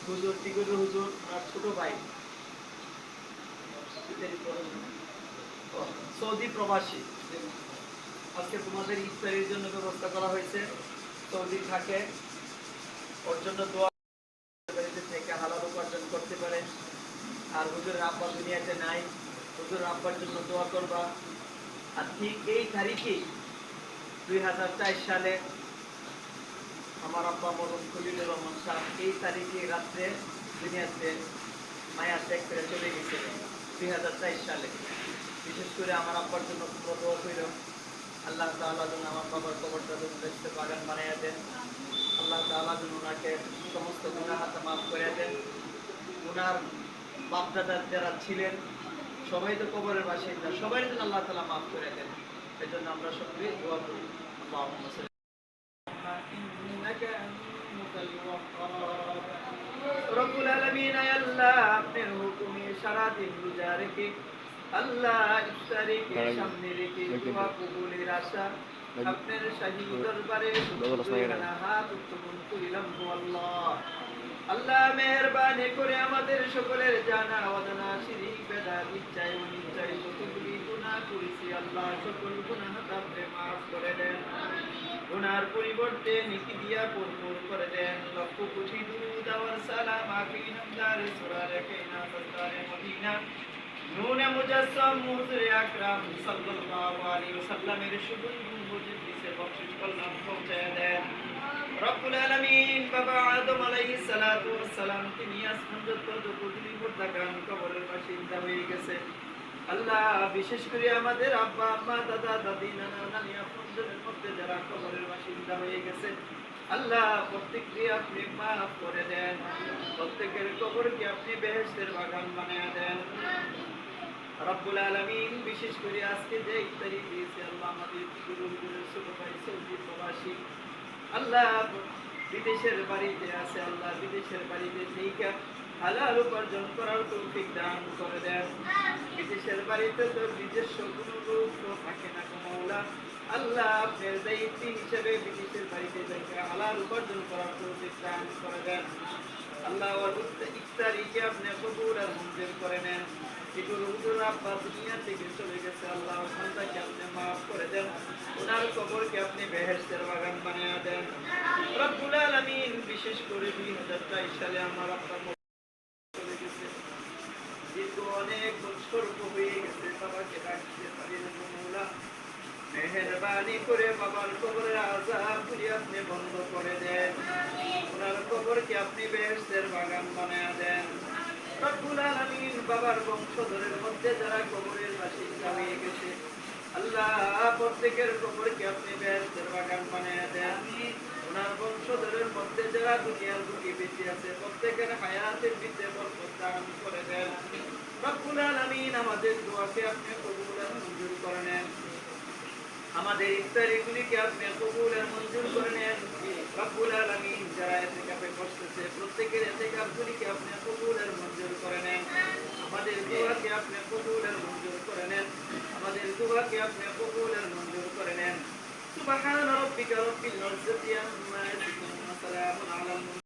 হুজুর টিকুর হুজুর আর ছোট ভাই সৌদি প্রবাসী। আজকে তোমাদের ইফতারির জন্য ব্যবস্থা করা হয়েছে। সৌদি থাকে, ওর জন্য দোয়া থেকে হালাল উপার্জন করতে পারে। আর হুজুরের আব্বা দুনিয়াতে নাই, হুজুরের আব্বার জন্য দোয়া করবা। আর ঠিক এই তারিখে 2004 সালে আমার আব্বা মরুম খলিলুর রহমান সাহেব এই তারিখে রাত্রে দুনিয়াতে মায়া ত্যাগ করে চলে গেছিলেন 2004 সালে। বিশেষ করে আমার আব্বার জন্য তোমরা দোয়া কইর। আল্লাহ তাআলা যেন আমার বাবার কবরটা দেখতে বাগান বানাইয়া দেন। আল্লাহ তাআলা যেন ওনাকে সমস্ত গুনাহ হাতে মাফ করে দেন। ওনার বাপদাদা যারা ছিলেন সবাই তো কবরের বাসিন্দা, সবাই যেন আল্লাহ তাআলা মাফ করে দেন। এই জন্য আমরা সকলে দোয়া করি। আল্লাহুম্মা সাল্লি ইন্নাকা আনতাল ওয়াহ্হাব। রব্বুল আলামিন আল্লাহ আপনার হুকুমে সারা দিন রোজা রেখে আল্লাহ ইফতারিকে সামনে রেখে দোয়া কবুলের আশা আপনার শাহী দরবারে হাত উত্তোলন করিলাম গো আল্লাহ। আল্লাহ মেহেরবানি করে আমাদের সকলের জানা অজানা শিরিক বেদাত ইচ্ছায় অনিচ্ছায় যতগুলি গুনাহ করেছি আল্লাহ সকল গুনাহ আপনি মাফ করে দেন। গুনার পরিবর্তে নেকি দিয়া পূর্ণ করে দেন। লক্ষ কোটি দুরূদ আর সালাম আখির আমদারে সূরা রাকাইনা সরকারে মদিনা নূনে মুজাসসাম হুজুরে আকরাম সাল্লাল্লাহু আলাইহি ওয়াসাল্লামের সুগন্ধি মজলিসে বখশিশ কল্যাণ পৌঁছায় দেন। রব্বুল আলামিন বাবা আদম আলাইহিস সালাতু ওয়াস সালাম তিনি আসমান যত পৃথিবী পর্দাকান কবরের বাসিন্দা হয়ে গেছে। আল্লাহ বিশেষ করে আমাদের আব্বা আম্মা দাদা দাদি নানা নানি আপনজনের মধ্যে যারা কবরের বাসিন্দা হয়ে গেছে আল্লাহ প্রত্যেককে আপনি মাফ করে দেন। প্রত্যেকের কবরকে আপনি বেহেশতের বাগান বানিয়ে দেন। রব্বুল আলামিন বিশেষ করে আজকে যে ইফতারি দিয়েছে আল্লাহ আমাদের গুরুদের ছোট ভাই সৌদি প্রবাসী আল্লাহ বিদেশের বাড়িতে আছে, আল্লাহ বিদেশের বাড়িতে থেকে হালাল উপার্জন করার তৌফিক দান করে দেন। বিদেশের বাড়িতে তো নিজস্ব কোনো লোক তো থাকে না মাওলা, আল্লাহ আপনার দায়িত্ব হিসেবে বিদেশের বাড়িতে থেকে হালাল উপার্জন করার তৌফিক দান করে দেন। আল্লাহ ইফতারিকে আপনি কবুল আর মঞ্জুর করে নেন। হুজুর আব্বা দুনিয়া থেকে চলে গেছে, আল্লাহ ওনাকে আপনি মাফ করে দেন। ওনার কবরকে আপনি বেহেশতের বাগান বানিয়ে দেন। রব্বুল আলামিন বিশেষ করে 2023 সালে আমার আব্বা চলে গেছে, দীর্ঘ অনেক বছর হয়ে গেছে, বাবাকে ডাকতে পারি না মওলা। মেহেরবানি করে বাবার কবরের আযাব গুলি আপনি বন্ধ করে দেন। ওনার কবরকে আপনি বেহেশতের বাগান বানিয়ে দেন। রব্বুল আলামিন বাবার বংশধরের মধ্যে যারা কবরের বাসিন্দা হয়ে গেছে আল্লাহ প্রত্যেকের কবরকে আপনি বেহেশতের বাগান বানিয়ে দেন। ওনার বংশধরের মধ্যে যারা দুনিয়ার বুকে বেঁচে আছে প্রত্যেকের হায়াতের ভিতরে বরকত দান করে দেন। রব্বুল আলামিন আমাদের দোয়াকে আপনি কবুল আর মঞ্জুর করে নেন। আমাদের ইফতারিগুলিকে আপনি কবুল আর মঞ্জুর করে নেন। রব্বুল আলামিন যারা ইতিকাফে বসতেছে প্রত্যেকের ইতিকাফগুলিকে আপনি কবুল আর মঞ্জুর করে নেন। আমাদের দোয়াকে আপনি কবুল আর মঞ্জুর করে নেন। আমাদের দোয়াকে আপনি কবুল আর মঞ্জুর করে নেন। সুবহান রাব্বিকা রাব্বিল ইজ্জাতি আম্মা ইয়াসিফুন ওয়া সালামুন আলাল